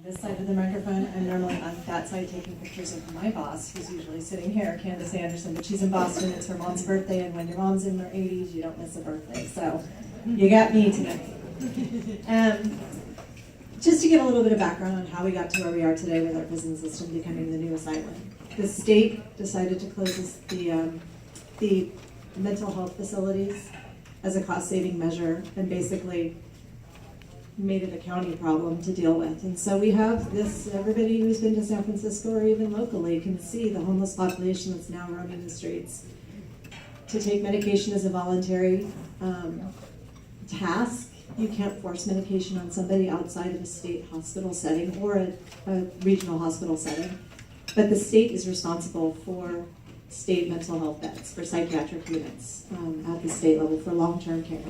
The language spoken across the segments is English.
this side of the microphone. I'm normally on that side taking pictures of my boss, who's usually sitting here, Candace Andersen, but she's in Boston. It's her mom's birthday, and when your mom's in her 80s, you don't miss a birthday. So you got me today. Just to give a little bit of background on how we got to where we are today with our prison system becoming the new asylum. The state decided to close the mental health facilities as a cost-saving measure and basically made it a county problem to deal with. And so we have this, everybody who's been to San Francisco or even locally can see the homeless population that's now roaming the streets. To take medication is a voluntary task. You can't force medication on somebody outside of a state hospital setting or a regional hospital setting. But the state is responsible for state mental health beds, for psychiatric units at the state level for long-term care.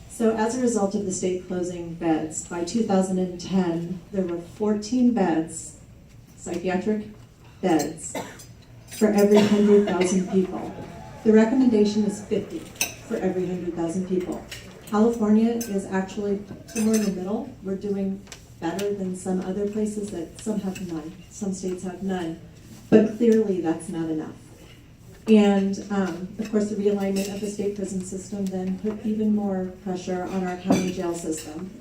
So as a result of the state closing beds, by 2010, there were 14 beds, psychiatric beds, for every 100,000 people. The recommendation is 50 for every 100,000 people. California is actually somewhere in the middle. We're doing better than some other places that some have none. Some states have none. But clearly that's not enough. And of course the realignment of the state prison system then put even more pressure on our county jail system.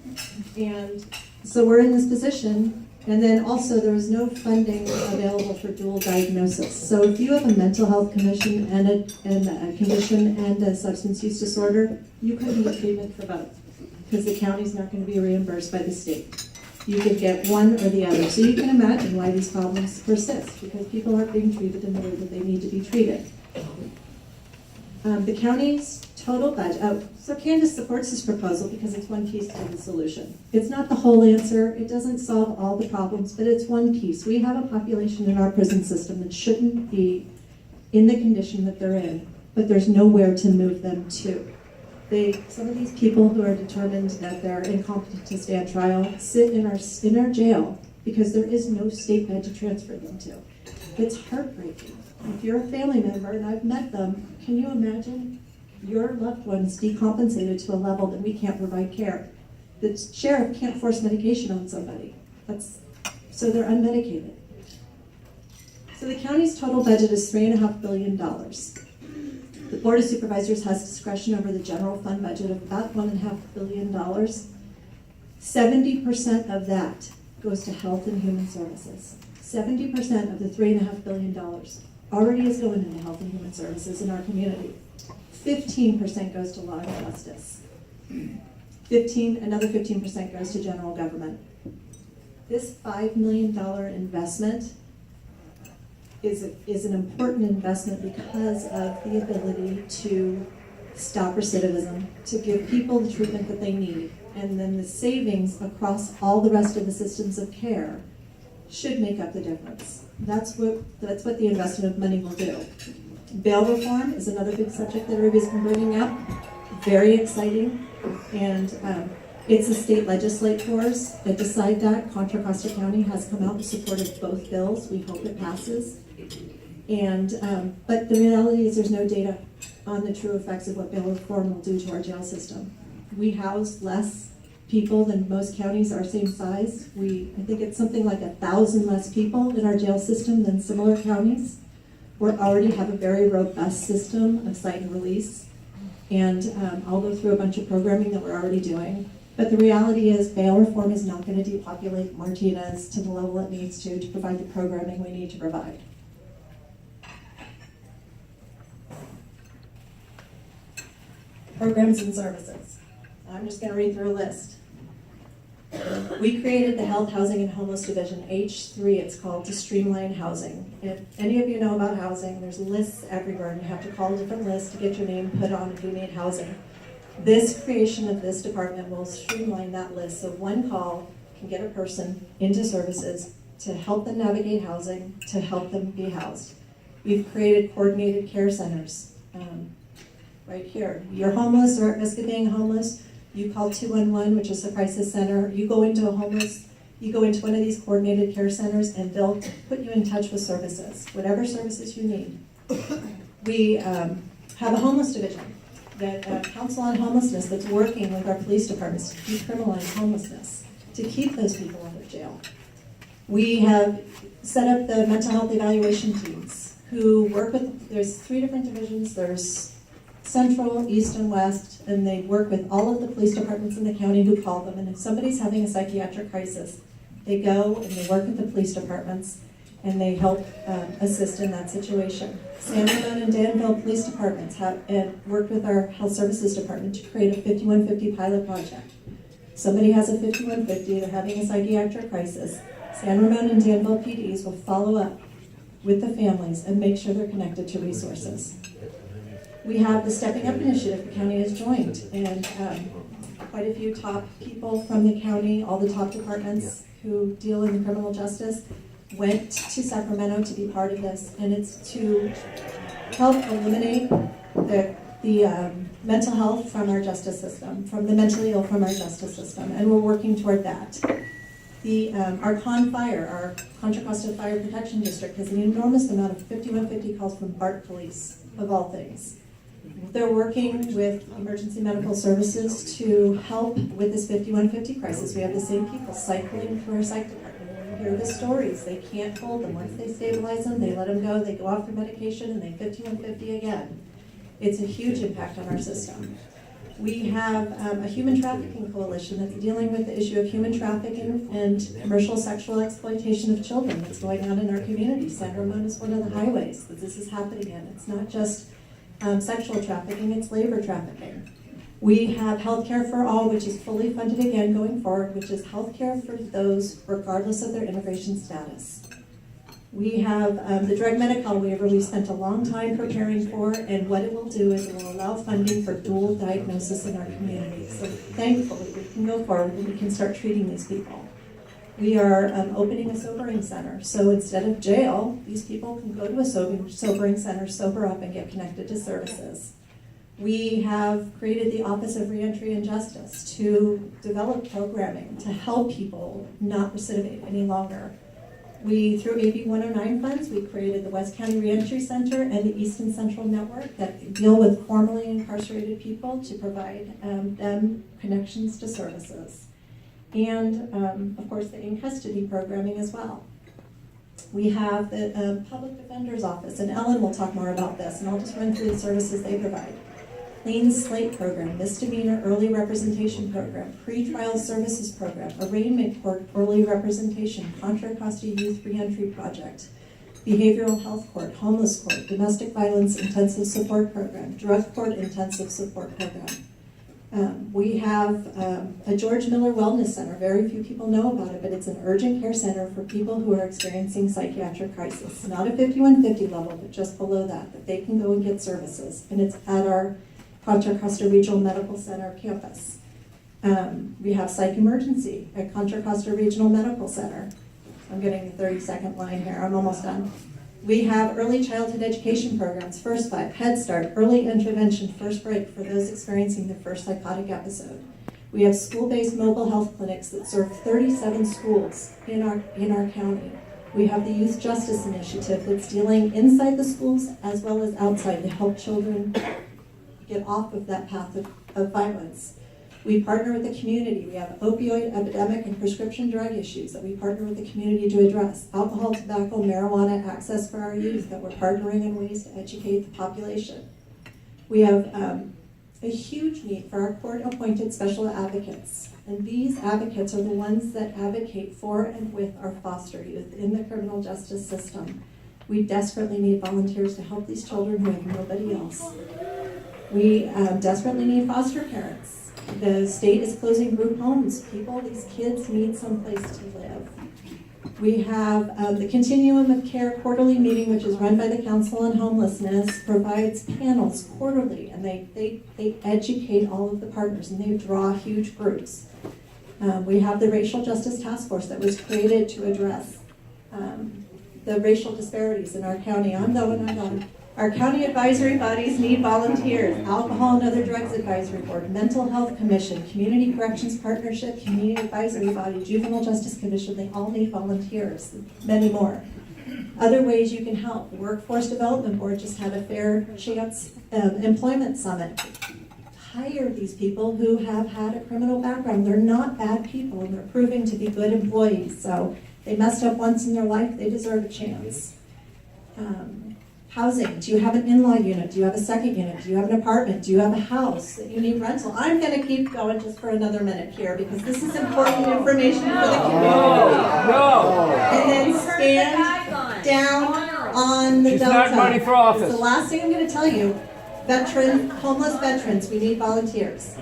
And so we're in this position, and then also there was no funding available for dual diagnosis. So if you have a mental health condition and a condition and a substance use disorder, you couldn't get treatment for both because the county's not going to be reimbursed by the state. You could get one or the other. So you can imagine why these problems persist, because people aren't being treated in the way that they need to be treated. The county's total budget, so Candace supports this proposal because it's one piece to the solution. It's not the whole answer, it doesn't solve all the problems, but it's one piece. We have a population in our prison system that shouldn't be in the condition that they're in, but there's nowhere to move them to. Some of these people who are determined that they're incompetent to stand trial sit in our jail because there is no state bed to transfer them to. It's heartbreaking. If you're a family member, and I've met them, can you imagine your loved one's decompensated to a level that we can't provide care? The sheriff can't force medication on somebody. So they're unmedicated. So the county's total budget is $3.5 billion. The Board of Supervisors has discretion over the general fund budget of about $1.5 billion. 70% of that goes to health and human services. 70% of the $3.5 billion already is going into health and human services in our community. 15% goes to law and justice. Another 15% goes to general government. This $5 million investment is an important investment because of the ability to stop recidivism, to give people the treatment that they need, and then the savings across all the rest of the systems of care should make up the difference. That's what the investment of money will do. Bail reform is another big subject that everybody's been bringing up. Very exciting, and it's the state legislators that decide that. Contra Costa County has come out and supported both bills. We hope it passes. And but the reality is there's no data on the true effects of what bail reform will do to our jail system. We house less people than most counties our same size. I think it's something like 1,000 less people in our jail system than similar counties. We already have a very robust system of cite and release. And I'll go through a bunch of programming that we're already doing. But the reality is bail reform is not going to depopulate Martinez to the level it needs to provide the programming we need to provide. Programs and services. I'm just going to read through a list. We created the Health, Housing, and Homeless Division, H3 it's called, to streamline housing. If any of you know about housing, there's lists everywhere, and you have to call a different list to get your name put on if you need housing. This creation of this department will streamline that list, so one call can get a person into services to help them navigate housing, to help them be housed. We've created coordinated care centers. Right here, you're homeless or at risk of being homeless, you call 211, which is the crisis center. You go into one of these coordinated care centers, and they'll put you in touch with services, whatever services you need. We have a homeless division, that Council on Homelessness, that's working with our police departments to decriminalize homelessness, to keep those people out of jail. We have set up the mental health evaluation teams who work with, there's 3 different divisions. There's Central, East, and West, and they work with all of the police departments in the county who call them. And if somebody's having a psychiatric crisis, they go and they work with the police departments and they help assist in that situation. San Ramon and Danville police departments have worked with our health services department to create a 5150 pilot project. Somebody has a 5150, they're having a psychiatric crisis. San Ramon and Danville PDs will follow up with the families and make sure they're connected to resources. We have the Stepping Up initiative the county has joined, and quite a few top people from the county, all the top departments who deal in criminal justice, went to Sacramento to be part of this, and it's to help eliminate the mental health from our justice system, from the mentally ill from our justice system, and we're working toward that. Our Fire, our Contra Costa Fire Protection District, has an enormous amount of 5150 calls from BART police, of all things. They're working with emergency medical services to help with this 5150 crisis. We have the same people cycling through our psych department. We hear the stories. They can't hold them. Once they stabilize them, they let them go, they go off their medication, and they 5150 again. It's a huge impact on our system. We have a human trafficking coalition that's dealing with the issue of human trafficking and commercial sexual exploitation of children that's going on in our community. San Ramon is one of the highways that this is happening in. It's not just sexual trafficking, it's labor trafficking. We have Healthcare for All, which is fully funded again going forward, which is healthcare for those regardless of their immigration status. We have the drug medical waiver we've spent a long time preparing for, and what it will do is it will allow funding for dual diagnosis in our community. So thankfully we can go forward and we can start treating these people. We are opening a sobering center. So instead of jail, these people can go to a sobering center, sober up, and get connected to services. We have created the Office of Reentry and Justice to develop programming to help people not recidivate any longer. Through AB 109 funds, we created the West County Reentry Center and the East and Central Network that deal with formerly incarcerated people to provide them connections to services. And, of course, the in-custody programming as well. We have the Public Defender's Office, and Ellen will talk more about this, and I'll just run through the services they provide. Clean Slate Program, Misdemeanor Early Representation Program, Pretrial Services Program, Arraignment Court Early Representation, Contra Costa Youth Reentry Project, Behavioral Health Court, Homeless Court, Domestic Violence Intensive Support Program, Drug Court Intensive Support Program. We have a George Miller Wellness Center. Very few people know about it, but it's an urgent care center for people who are experiencing psychiatric crisis. Not a 5150 level, but just below that they can go and get services. And it's at our Contra Costa Regional Medical Center campus. We have Psych Emergency at Contra Costa Regional Medical Center. I'm getting the 30-second line here. I'm almost done. We have early childhood education programs, First Five, Head Start, Early Intervention, First Break for those experiencing their first psychotic episode. We have school-based mobile health clinics that serve 37 schools in our county. We have the Youth Justice Initiative that's dealing inside the schools as well as outside to help children get off of that path of violence. We partner with the community. We have opioid epidemic and prescription drug issues that we partner with the community to address. Alcohol, tobacco, marijuana access for our youth that we're partnering in ways to educate the population. We have a huge need for our court-appointed special advocates. And these advocates are the ones that advocate for and with our foster youth in the criminal justice system. We desperately need volunteers to help these children who have nobody else. We desperately need foster parents. The state is closing group homes. These kids need some place to live. We have the Continuum of Care quarterly meeting, which is run by the Council on Homelessness, provides panels quarterly, and they educate all of the partners, and they draw huge groups. We have the Racial Justice Task Force that was created to address the racial disparities in our county. I'm going. Our county advisory bodies need volunteers. Alcohol and Other Drugs Advisory Board, Mental Health Commission, Community Corrections Partnership, Community Advisory Body, Juvenile Justice Commission, they all need volunteers, many more. Other ways you can help. The Workforce Development Board just had a Fair Chance Employment Summit. Hire these people who have had a criminal background. They're not bad people, and they're proving to be good employees. So They messed up once in their life, they deserve a chance. Housing, do you have an in-law unit? Do you have a second unit? Do you have an apartment? Do you have a house that you need rental? I'm gonna keep going just for another minute here because this is important information for the community. And then stand down on the She's delta. not running for office. It's the last thing I'm gonna tell you. Homeless veterans, we need volunteers.